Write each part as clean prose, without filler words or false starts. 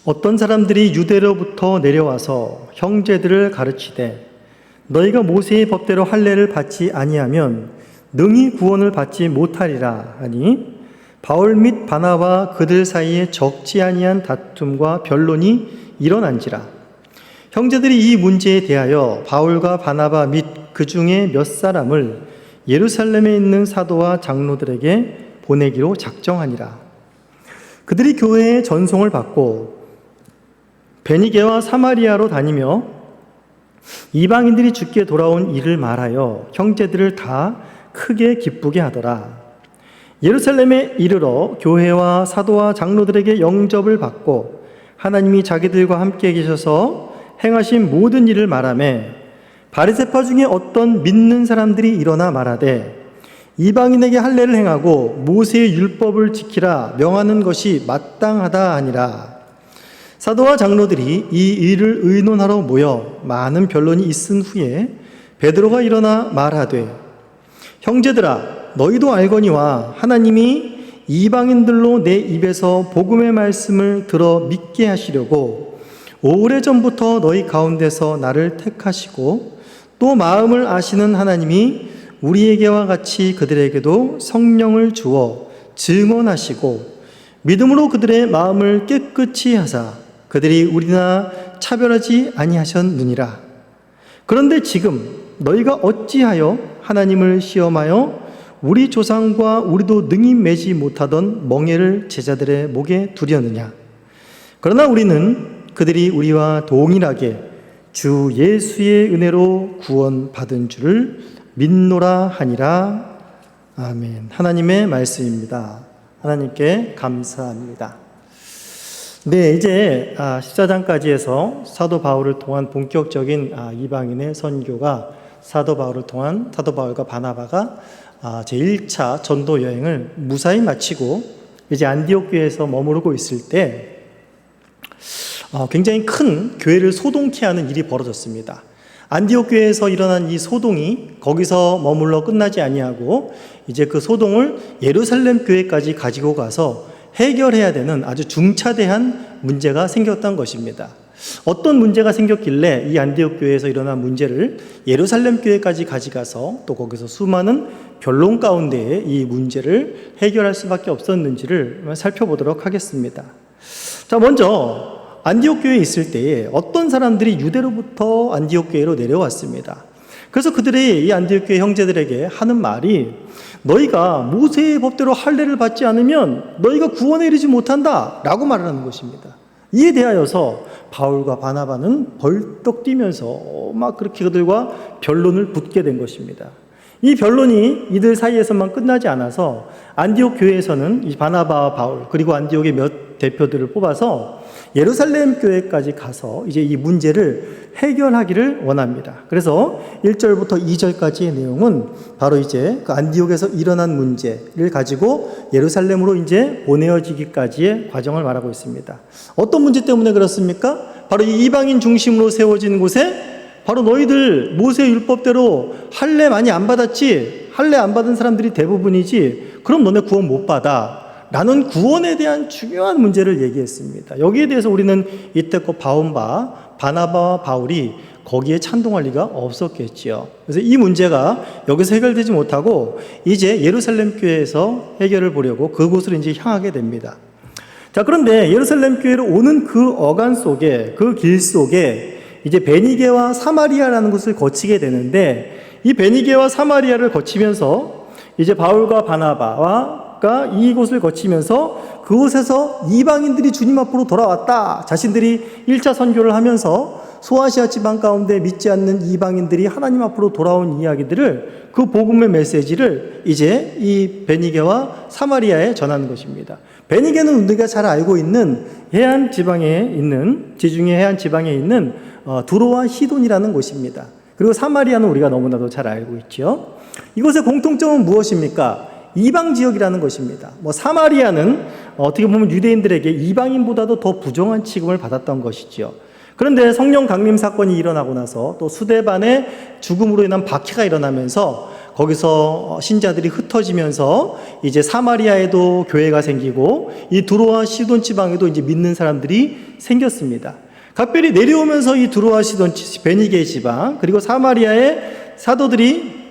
어떤 사람들이 유대로부터 내려와서 형제들을 가르치되 너희가 모세의 법대로 할례를 받지 아니하면 능히 구원을 받지 못하리라 하니 바울 및 바나바 그들 사이에 적지 아니한 다툼과 변론이 일어난지라. 형제들이 이 문제에 대하여 바울과 바나바 및 그 중에 몇 사람을 예루살렘에 있는 사도와 장로들에게 보내기로 작정하니라. 그들이 교회의 전송을 받고 베니게와 사마리아로 다니며 이방인들이 주께 돌아온 일을 말하여 형제들을 다 크게 기쁘게 하더라. 예루살렘에 이르러 교회와 사도와 장로들에게 영접을 받고 하나님이 자기들과 함께 계셔서 행하신 모든 일을 말하며 바리새파 중에 어떤 믿는 사람들이 일어나 말하되 이방인에게 할례를 행하고 모세의 율법을 지키라 명하는 것이 마땅하다 하니라. 사도와 장로들이 이 일을 의논하러 모여 많은 변론이 있은 후에 베드로가 일어나 말하되 형제들아 너희도 알거니와 하나님이 이방인들로 내 입에서 복음의 말씀을 들어 믿게 하시려고 오래전부터 너희 가운데서 나를 택하시고 또 마음을 아시는 하나님이 우리에게와 같이 그들에게도 성령을 주어 증언하시고 믿음으로 그들의 마음을 깨끗이 하사 그들이 우리나 차별하지 아니하셨느니라. 그런데 지금 너희가 어찌하여 하나님을 시험하여 우리 조상과 우리도 능히 매지 못하던 멍에를 제자들의 목에 두려느냐. 그러나 우리는 그들이 우리와 동일하게 주 예수의 은혜로 구원받은 줄을 믿노라 하니라. 아멘. 하나님의 말씀입니다. 하나님께 감사합니다. 네, 이제 14장까지 해서 사도 바울을 통한 본격적인 이방인의 선교가 사도 바울과 바나바가 제1차 전도 여행을 무사히 마치고 이제 안디옥 교회에서 머무르고 있을 때 굉장히 큰 교회를 소동케 하는 일이 벌어졌습니다. 안디옥 교회에서 일어난 이 소동이 거기서 머물러 끝나지 아니하고 이제 그 소동을 예루살렘 교회까지 가지고 가서 해결해야 되는 아주 중차대한 문제가 생겼던 것입니다. 어떤 문제가 생겼길래 이 안디옥 교회에서 일어난 문제를 예루살렘 교회까지 가져가서 또 거기서 수많은 변론 가운데에 이 문제를 해결할 수밖에 없었는지를 살펴보도록 하겠습니다. 자, 먼저 안디옥 교회에 있을 때에 어떤 사람들이 유대로부터 안디옥 교회로 내려왔습니다. 그래서 그들이 이 안디옥 교회 형제들에게 하는 말이 너희가 모세의 법대로 할례를 받지 않으면 너희가 구원에 이르지 못한다 라고 말을 하는 것입니다. 이에 대하여서 바울과 바나바는 벌떡 뛰면서 막 그렇게 그들과 변론을 붙게 된 것입니다. 이 변론이 이들 사이에서만 끝나지 않아서 안디옥 교회에서는 이 바나바와 바울 그리고 안디옥의 몇 대표들을 뽑아서 예루살렘 교회까지 가서 이제 이 문제를 해결하기를 원합니다. 그래서 1절부터 2절까지의 내용은 바로 이제 그 안디옥에서 일어난 문제를 가지고 예루살렘으로 이제 보내어지기까지의 과정을 말하고 있습니다. 어떤 문제 때문에 그렇습니까? 바로 이 이방인 중심으로 세워진 곳에 바로 너희들 모세 율법대로 할례 많이 안 받았지? 할례 안 받은 사람들이 대부분이지? 그럼 너네 구원 못 받아. 라는 구원에 대한 중요한 문제를 얘기했습니다. 여기에 대해서 우리는 이때껏 봐온 바 바나바와 바울이 거기에 찬동할 리가 없었겠지요. 그래서 이 문제가 여기서 해결되지 못하고 이제 예루살렘 교회에서 해결을 보려고 그곳으로 이제 향하게 됩니다. 자, 그런데 예루살렘 교회로 오는 그 어간 속에 그 길 속에 이제 베니게와 사마리아라는 곳을 거치게 되는데 이 베니게와 사마리아를 거치면서 이제 바울과 바나바와 이곳을 거치면서 그곳에서 이방인들이 주님 앞으로 돌아왔다. 자신들이 1차 선교를 하면서 소아시아 지방 가운데 믿지 않는 이방인들이 하나님 앞으로 돌아온 이야기들을 그 복음의 메시지를 이제 이 베니게와 사마리아에 전하는 것입니다. 베니게는 우리가 잘 알고 있는 해안 지방에 있는 지중해 해안 지방에 있는 두로와 시돈이라는 곳입니다. 그리고 사마리아는 우리가 너무나도 잘 알고 있죠. 이곳의 공통점은 무엇입니까? 이방 지역이라는 것입니다. 사마리아는 어떻게 보면 유대인들에게 이방인보다도 더 부정한 취급을 받았던 것이죠. 그런데 성령 강림 사건이 일어나고 나서 또 스데반의 죽음으로 인한 박해가 일어나면서 거기서 신자들이 흩어지면서 이제 사마리아에도 교회가 생기고 이 두로와 시돈 지방에도 이제 믿는 사람들이 생겼습니다. 각별히 내려오면서 이 두로와 시돈, 베니게 지방, 그리고 사마리아의 사도들이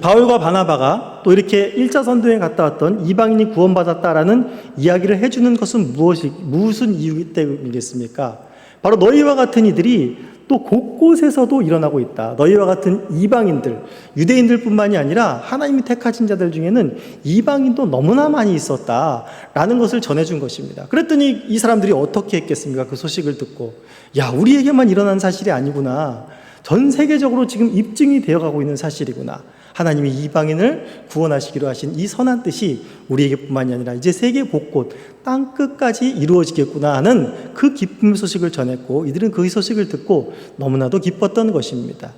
바울과 바나바가 또 이렇게 1차 선도에 갔다 왔던 이방인이 구원받았다라는 이야기를 해주는 것은 무슨 이유 때문이겠습니까? 바로 너희와 같은 이들이 또 곳곳에서도 일어나고 있다. 너희와 같은 이방인들, 유대인들뿐만이 아니라 하나님이 택하신 자들 중에는 이방인도 너무나 많이 있었다라는 것을 전해준 것입니다. 그랬더니 이 사람들이 어떻게 했겠습니까? 그 소식을 듣고, 야, 우리에게만 일어난 사실이 아니구나. 전 세계적으로 지금 입증이 되어가고 있는 사실이구나. 하나님이 이방인을 구원하시기로 하신 이 선한 뜻이 우리에게뿐만이 아니라 이제 세계 곳곳 땅 끝까지 이루어지겠구나 하는 그 기쁨의 소식을 전했고, 이들은 그 소식을 듣고 너무나도 기뻤던 것입니다.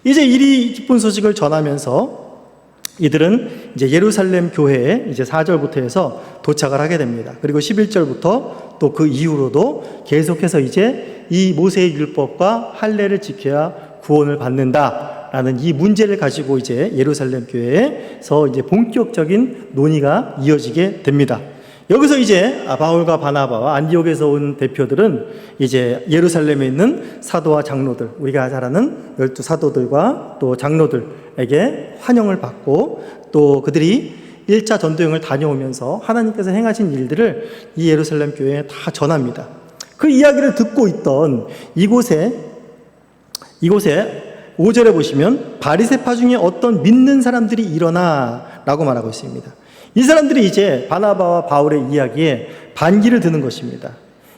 이제 이 기쁜 소식을 전하면서 이들은 이제 예루살렘 교회에 이제 4절부터 해서 도착을 하게 됩니다. 그리고 11절부터 또 그 이후로도 계속해서 이제 이 모세의 율법과 할례를 지켜야 구원을 받는다라는 이 문제를 가지고 이제 예루살렘 교회에서 이제 본격적인 논의가 이어지게 됩니다. 여기서 이제 바울과 바나바와 안디옥에서 온 대표들은 이제 예루살렘에 있는 사도와 장로들, 우리가 잘 아는 12 사도들과 또 장로들에게 환영을 받고, 또 그들이 1차 전도여행을 다녀오면서 하나님께서 행하신 일들을 이 예루살렘 교회에 다 전합니다. 그 이야기를 듣고 있던 이곳에 5절에 보시면 바리새파 중에 어떤 믿는 사람들이 일어나 라고 말하고 있습니다. 이 사람들이 이제 바나바와 바울의 이야기에 반기를 드는 것입니다.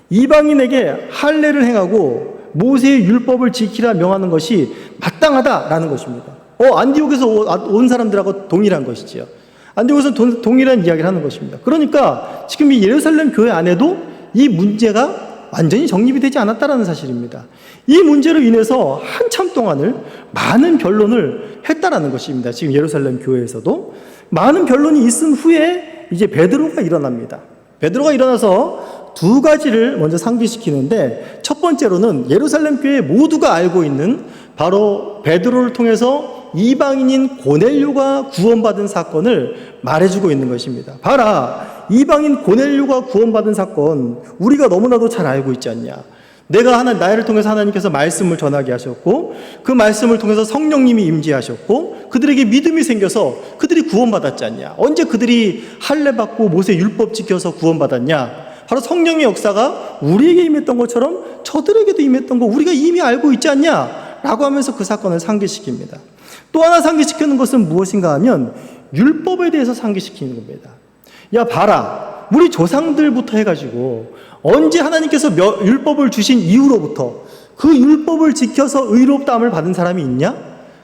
이방인에게 할례를 행하고 모세의 율법을 지키라 명하는 것이 마땅하다라는 것입니다. 안디옥에서 온 사람들하고 동일한 것이지요. 안디옥에서 동일한 이야기를 하는 것입니다. 그러니까 지금 이 예루살렘 교회 안에도 이 문제가 완전히 정립이 되지 않았다라는 사실입니다. 이 문제로 인해서 한참 동안을 많은 변론을 했다라는 것입니다. 지금 예루살렘 교회에서도 많은 변론이 있은 후에 이제 베드로가 일어납니다. 베드로가 일어나서 두 가지를 먼저 상기시키는데, 첫 번째로는 예루살렘 교회 모두가 알고 있는 바로 베드로를 통해서 이방인인 고넬료가 구원받은 사건을 말해주고 있는 것입니다. 봐라, 이방인 고넬료가 구원받은 사건 우리가 너무나도 잘 알고 있지 않냐. 나를 통해서 하나님께서 말씀을 전하게 하셨고, 그 말씀을 통해서 성령님이 임재하셨고, 그들에게 믿음이 생겨서 그들이 구원받았지 않냐. 언제 그들이 할례 받고 모세 율법 지켜서 구원받았냐. 바로 성령의 역사가 우리에게 임했던 것처럼 저들에게도 임했던 거 우리가 이미 알고 있지 않냐 라고 하면서 그 사건을 상기시킵니다. 또 하나 상기시키는 것은 무엇인가 하면 율법에 대해서 상기시키는 겁니다. 야, 봐라, 우리 조상들부터 해가지고 언제 하나님께서 율법을 주신 이후로부터 그 율법을 지켜서 의롭다함을 받은 사람이 있냐?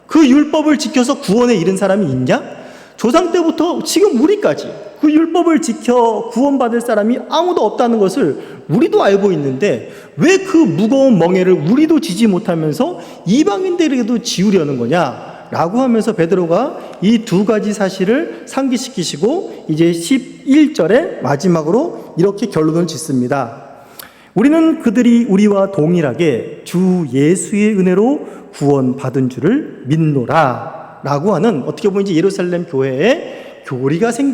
그 율법을 지켜서 구원에 이른 사람이 있냐? 조상 때부터 지금 우리까지 그 율법을 지켜 구원받을 사람이 아무도 없다는 것을 우리도 알고 있는데, 왜 그 무거운 멍에를 우리도 지지 못하면서 이방인들에게도 지우려는 거냐 라고 하면서 베드로가 이 두 가지 사실을 상기시키시고 이제 11절에 마지막으로 이렇게 결론을 짓습니다. 우리는 그들이 우리와 동일하게 주 예수의 은혜로 구원받은 줄을 믿노라 라고 하는, 어떻게 보면 이제 예루살렘 교회에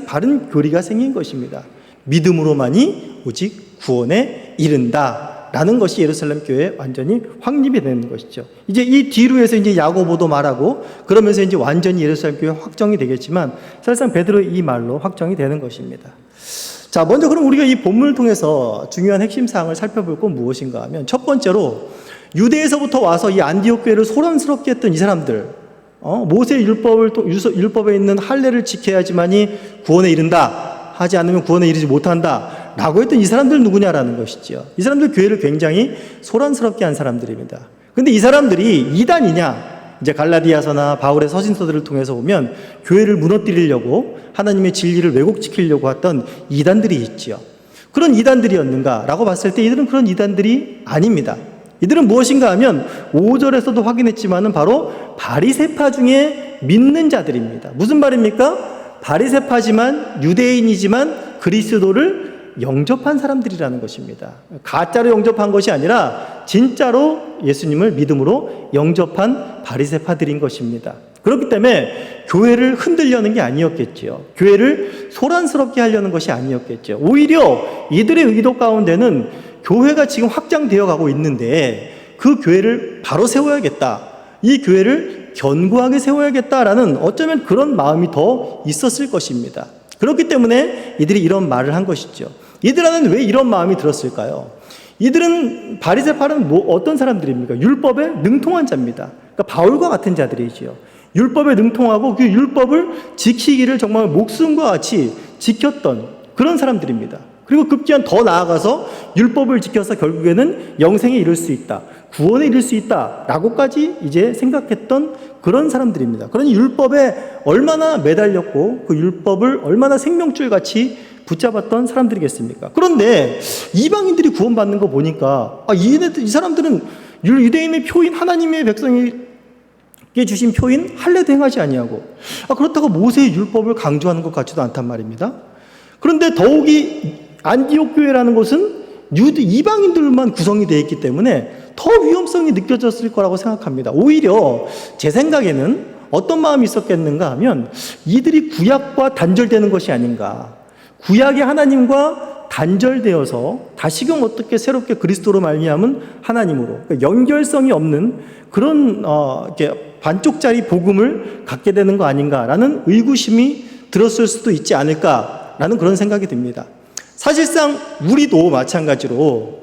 바른 교리가 생긴 것입니다. 믿음으로만이 오직 구원에 이른다 라는 것이 예루살렘 교회에 완전히 확립이 되는 것이죠. 이제 이 뒤로 해서 이제 야고보도 말하고 그러면서 이제 완전히 예루살렘 교회 확정이 되겠지만, 사실상 베드로의 이 말로 확정이 되는 것입니다. 자, 먼저 그럼 우리가 이 본문을 통해서 중요한 핵심 사항을 살펴볼 건 무엇인가 하면, 첫 번째로 유대에서부터 와서 이 안디옥 교회를 소란스럽게 했던 이 사람들, 모세의 율법에 있는 할례를 지켜야지만이 구원에 이른다, 하지 않으면 구원에 이르지 못한다 라고 했던 이 사람들 누구냐라는 것이지요. 이 사람들 교회를 굉장히 소란스럽게 한 사람들입니다. 근데 이 사람들이 이단이냐? 이제 갈라디아서나 바울의 서신서들을 통해서 보면 교회를 무너뜨리려고, 하나님의 진리를 왜곡시키려고 했던 이단들이 있지요. 그런 이단들이었는가 라고 봤을 때 이들은 그런 이단들이 아닙니다. 이들은 무엇인가 하면 5절에서도 확인했지만은 바로 바리새파 중에 믿는 자들입니다. 무슨 말입니까? 바리새파지만 유대인이지만 그리스도를 영접한 사람들이라는 것입니다. 가짜로 영접한 것이 아니라 진짜로 예수님을 믿음으로 영접한 바리새파들인 것입니다. 그렇기 때문에 교회를 흔들려는 게 아니었겠지요. 교회를 소란스럽게 하려는 것이 아니었겠죠. 오히려 이들의 의도 가운데는 교회가 지금 확장되어 가고 있는데 그 교회를 바로 세워야겠다. 이 교회를 견고하게 세워야겠다라는 어쩌면 그런 마음이 더 있었을 것입니다. 그렇기 때문에 이들이 이런 말을 한 것이죠. 이들 안에는 왜 이런 마음이 들었을까요? 이들은 바리새파는 어떤 사람들입니까? 율법에 능통한 자입니다. 그러니까 바울과 같은 자들이지요. 율법에 능통하고 그 율법을 지키기를 정말 목숨과 같이 지켰던 그런 사람들입니다. 그리고 급기야 더 나아가서 율법을 지켜서 결국에는 영생에 이를 수 있다, 구원에 이를 수 있다라고까지 이제 생각했던 그런 사람들입니다. 그러니 율법에 얼마나 매달렸고 그 율법을 얼마나 생명줄같이 붙잡았던 사람들이겠습니까? 그런데 이방인들이 구원받는 거 보니까 이 사람들은 유대인의 표인 하나님의 백성에게 주신 표인 할례도 행하지 아니하고 그렇다고 모세의 율법을 강조하는 것 같지도 않단 말입니다. 그런데 더욱이 안디옥 교회라는 곳은 이방인들만 구성이 되어 있기 때문에 더 위험성이 느껴졌을 거라고 생각합니다. 오히려 제 생각에는 어떤 마음이 있었겠는가 하면 이들이 구약과 단절되는 것이 아닌가. 구약의 하나님과 단절되어서 다시금 어떻게 새롭게 그리스도로 말미암은 하나님으로 그러니까 연결성이 없는 그런 이렇게 반쪽짜리 복음을 갖게 되는 거 아닌가라는 의구심이 들었을 수도 있지 않을까라는 그런 생각이 듭니다. 사실상 우리도 마찬가지로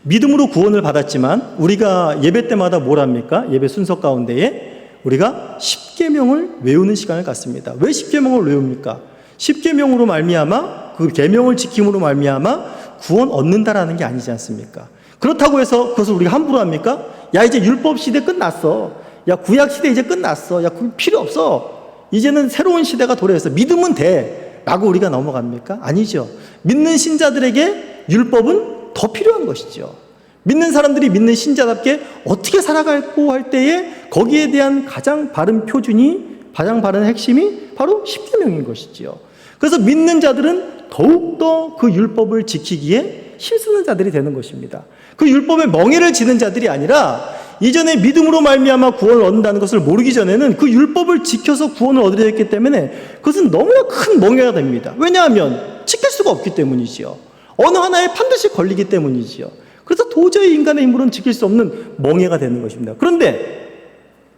믿음으로 구원을 받았지만 우리가 예배 때마다 뭘 합니까? 예배 순서 가운데에 우리가 십계명을 외우는 시간을 갖습니다. 왜 십계명을 외웁니까? 십계명으로 말미암아 그 계명을 지킴으로 말미암아 구원 얻는다라는 게 아니지 않습니까? 그렇다고 해서 그것을 우리가 함부로 합니까? 야 이제 율법 시대 끝났어. 야 구약 시대 이제 끝났어. 야 그거 필요 없어. 이제는 새로운 시대가 도래했어. 믿으면 돼. 라고 우리가 넘어갑니까? 아니죠. 믿는 신자들에게 율법은 더 필요한 것이죠. 믿는 사람들이 믿는 신자답게 어떻게 살아갈고 할 때에 거기에 대한 가장 바른 표준이 가장 바른 핵심이 바로 십계명인 것이지요. 그래서 믿는 자들은 더욱더 그 율법을 지키기에 힘쓰는 자들이 되는 것입니다. 그 율법에 멍해를 지는 자들이 아니라 이전에 믿음으로 말미암아 구원을 얻는다는 것을 모르기 전에는 그 율법을 지켜서 구원을 얻으려 했기 때문에 그것은 너무나 큰 멍해가 됩니다. 왜냐하면 지킬 수가 없기 때문이지요. 어느 하나에 반드시 걸리기 때문이지요. 그래서 도저히 인간의 힘으로는 지킬 수 없는 멍해가 되는 것입니다. 그런데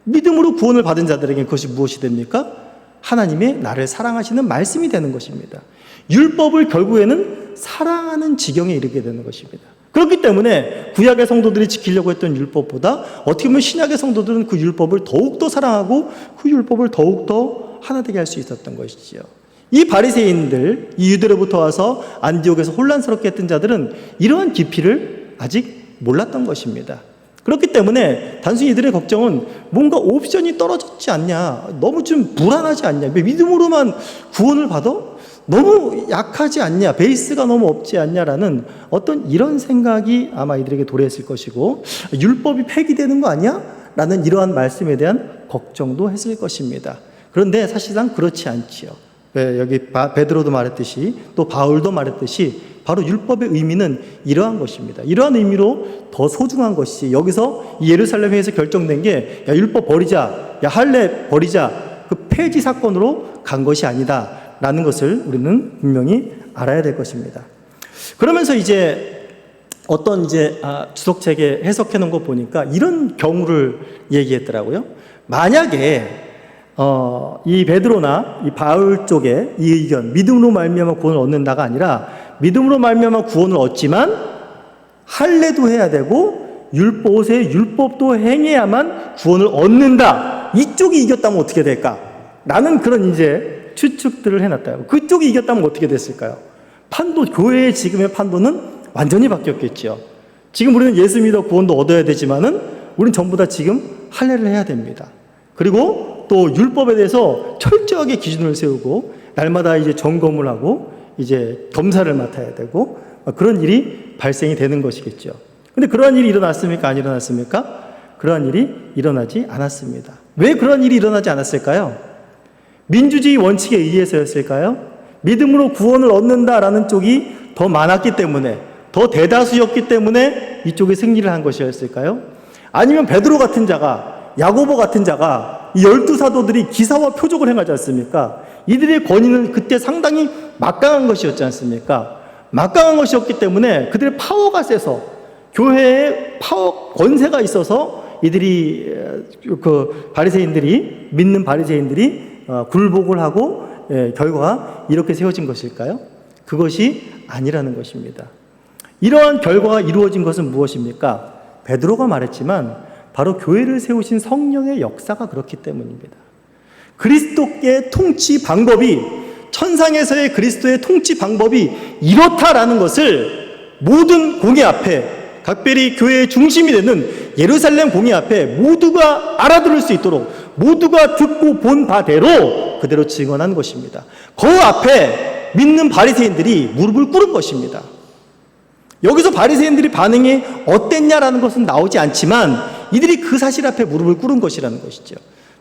믿음으로 구원을 받은 자들에게 그것이 무엇이 됩니까? 하나님의 나를 사랑하시는 말씀이 되는 것입니다. 율법을 결국에는 사랑하는 지경에 이르게 되는 것입니다. 그렇기 때문에 구약의 성도들이 지키려고 했던 율법보다 어떻게 보면 신약의 성도들은 그 율법을 더욱더 사랑하고 그 율법을 더욱더 하나 되게 할 수 있었던 것이지요. 이 바리새인들, 이 유대로부터 와서 안디옥에서 혼란스럽게 했던 자들은 이러한 깊이를 아직 몰랐던 것입니다. 그렇기 때문에 단순히 이들의 걱정은 뭔가 옵션이 떨어졌지 않냐, 너무 좀 불안하지 않냐, 믿음으로만 구원을 받아? 너무 약하지 않냐, 베이스가 너무 없지 않냐라는 어떤 이런 생각이 아마 이들에게 도래했을 것이고, 율법이 폐기되는 거 아니야? 라는 이러한 말씀에 대한 걱정도 했을 것입니다. 그런데 사실상 그렇지 않지요. 여기 베드로도 말했듯이 또 바울도 말했듯이 바로 율법의 의미는 이러한 것입니다. 이러한 의미로 더 소중한 것이 여기서 예루살렘 회에서 결정된 게 야, 율법 버리자, 야, 할례 버리자, 그 폐지 사건으로 간 것이 아니다 라는 것을 우리는 분명히 알아야 될 것입니다. 그러면서 이제 어떤 주석책에 해석해 놓은 거 보니까 이런 경우를 얘기했더라고요. 만약에 이 베드로나 이 바울 쪽의 이 의견, 믿음으로 말미암아 구원을 얻는다가 아니라 믿음으로 말미암아 구원을 얻지만 할례도 해야 되고 율법의 율법도 행해야만 구원을 얻는다. 이쪽이 이겼다면 어떻게 될까? 라는 그런 이제 추측들을 해놨다요. 그쪽이 이겼다면 어떻게 됐을까요? 교회의 지금의 판도는 완전히 바뀌었겠죠. 지금 우리는 예수 믿어 구원도 얻어야 되지만은 우리는 전부 다 지금 할례를 해야 됩니다. 그리고 또 율법에 대해서 철저하게 기준을 세우고 날마다 이제 점검을 하고 이제 검사를 맡아야 되고 그런 일이 발생이 되는 것이겠죠. 근데 그러한 일이 일어났습니까? 안 일어났습니까? 그러한 일이 일어나지 않았습니다. 왜 그런 일이 일어나지 않았을까요? 민주주의 원칙에 의해서였을까요? 믿음으로 구원을 얻는다라는 쪽이 더 많았기 때문에, 더 대다수였기 때문에 이쪽에 승리를 한 것이었을까요? 아니면 베드로 같은 자가 야고보 같은 자가 이 12사도들이 기사와 표적을 행하지 않습니까? 이들의 권위는 그때 상당히 막강한 것이었지 않습니까? 막강한 것이었기 때문에 그들의 파워가 세서 교회에 파워, 권세가 있어서 이들이 그 바리새인들이 믿는 바리새인들이 굴복을 하고 결과가 이렇게 세워진 것일까요? 그것이 아니라는 것입니다. 이러한 결과가 이루어진 것은 무엇입니까? 베드로가 말했지만 바로 교회를 세우신 성령의 역사가 그렇기 때문입니다. 그리스도의 통치 방법이, 천상에서의 그리스도의 통치 방법이 이렇다라는 것을 모든 공회 앞에, 각별히 교회의 중심이 되는 예루살렘 공회 앞에 모두가 알아들을 수 있도록 모두가 듣고 본 바대로 그대로 증언한 것입니다. 그 앞에 믿는 바리새인들이 무릎을 꿇은 것입니다. 여기서 바리새인들이 반응이 어땠냐라는 것은 나오지 않지만 이들이 그 사실 앞에 무릎을 꿇은 것이라는 것이죠.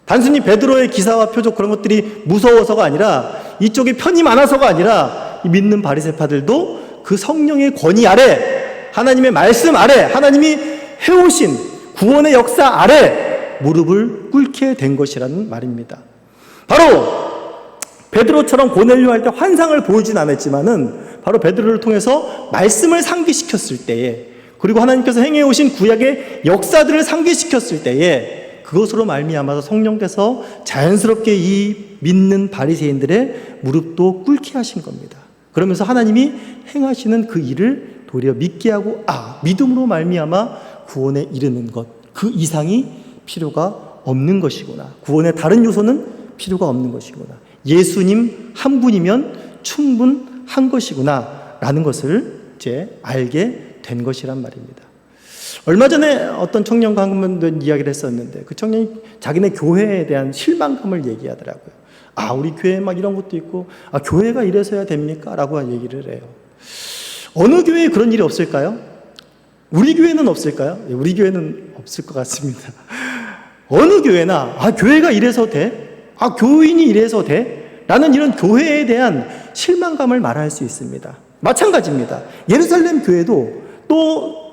단순히 베드로의 기사와 표적 그런 것들이 무서워서가 아니라, 이쪽에 편이 많아서가 아니라, 이 믿는 바리새파들도 그 성령의 권위 아래, 하나님의 말씀 아래, 하나님이 해오신 구원의 역사 아래 무릎을 꿇게 된 것이라는 말입니다. 바로 베드로처럼 고넬료 할 때 환상을 보이진 않았지만은 바로 베드로를 통해서 말씀을 상기시켰을 때에, 그리고 하나님께서 행해오신 구약의 역사들을 상기시켰을 때에 그것으로 말미암아서 성령께서 자연스럽게 이 믿는 바리새인들의 무릎도 꿇게 하신 겁니다. 그러면서 하나님이 행하시는 그 일을 도리어 믿게 하고, 믿음으로 말미암아 구원에 이르는 것, 그 이상이 필요가 없는 것이구나. 구원의 다른 요소는 필요가 없는 것이구나. 예수님 한 분이면 충분한 것이구나 라는 것을 이제 알게 된 것이란 말입니다. 얼마 전에 어떤 청년과 한 번 이야기를 했었는데, 그 청년이 자기네 교회에 대한 실망감을 얘기하더라고요. 우리 교회 막 이런 것도 있고, 교회가 이래서야 됩니까? 라고 얘기를 해요. 어느 교회에 그런 일이 없을까요? 우리 교회는 없을까요? 우리 교회는 없을 것 같습니다. 어느 교회나 교회가 이래서 돼? 교인이 이래서 돼? 라는 이런 교회에 대한 실망감을 말할 수 있습니다. 마찬가지입니다. 예루살렘 교회도, 또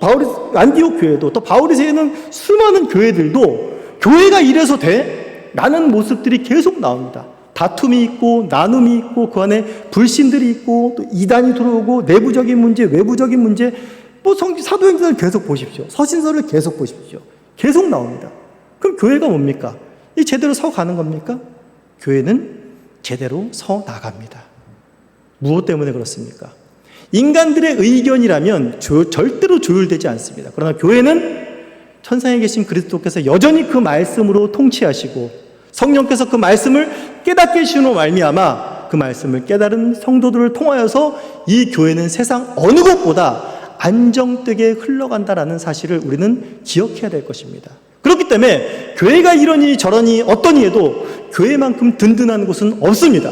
안디옥 교회도, 또 바울이 세우는 수많은 교회들도 교회가 이래서 돼? 라는 모습들이 계속 나옵니다. 다툼이 있고 나눔이 있고 그 안에 불신들이 있고 또 이단이 들어오고 내부적인 문제, 외부적인 문제, 사도행전을 계속 보십시오. 서신서를 계속 보십시오. 계속 나옵니다. 그럼 교회가 뭡니까? 이 제대로 서 가는 겁니까? 교회는 제대로 서 나갑니다. 무엇 때문에 그렇습니까? 인간들의 의견이라면 절대로 조율되지 않습니다. 그러나 교회는 천상에 계신 그리스도께서 여전히 그 말씀으로 통치하시고 성령께서 그 말씀을 깨닫게 해주시는 말미암아 그 말씀을 깨달은 성도들을 통하여서 이 교회는 세상 어느 곳보다 안정되게 흘러간다라는 사실을 우리는 기억해야 될 것입니다. 그렇기 때문에 교회가 이러니 저러니 어떠니 해도 교회만큼 든든한 곳은 없습니다.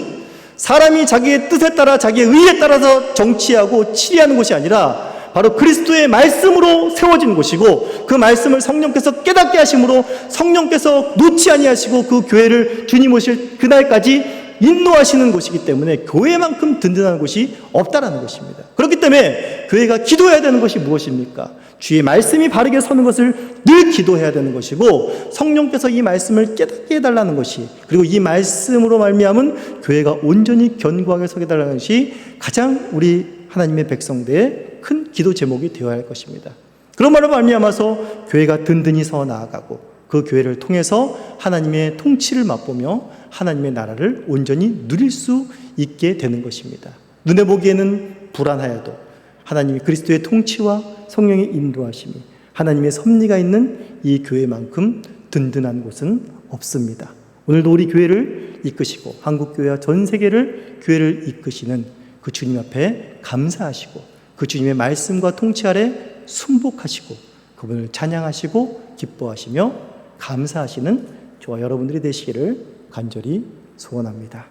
사람이 자기의 뜻에 따라 자기의 의에 따라서 정치하고 치리하는 것이 아니라 바로 그리스도의 말씀으로 세워진 곳이고, 그 말씀을 성령께서 깨닫게 하심으로 성령께서 놓지 아니하시고 그 교회를 주님 오실 그날까지 인도하시는 곳이기 때문에 교회만큼 든든한 곳이 없다라는 것입니다. 그렇기 때문에 교회가 기도해야 되는 것이 무엇입니까? 주의 말씀이 바르게 서는 것을 늘 기도해야 되는 것이고, 성령께서 이 말씀을 깨닫게 해달라는 것이, 그리고 이 말씀으로 말미암은 교회가 온전히 견고하게 서게 해달라는 것이 가장 우리 하나님의 백성들의 큰 기도 제목이 되어야 할 것입니다. 그런 말로 말미암아서 교회가 든든히 서 나아가고 그 교회를 통해서 하나님의 통치를 맛보며 하나님의 나라를 온전히 누릴 수 있게 되는 것입니다. 눈에 보기에는 불안하여도 하나님이 그리스도의 통치와 성령의 인도하심이, 하나님의 섭리가 있는 이 교회만큼 든든한 곳은 없습니다. 오늘도 우리 교회를 이끄시고 한국교회와 전 세계를 교회를 이끄시는 그 주님 앞에 감사하시고 그 주님의 말씀과 통치 아래 순복하시고 그분을 찬양하시고 기뻐하시며 감사하시는 저와 여러분들이 되시기를 간절히 소원합니다.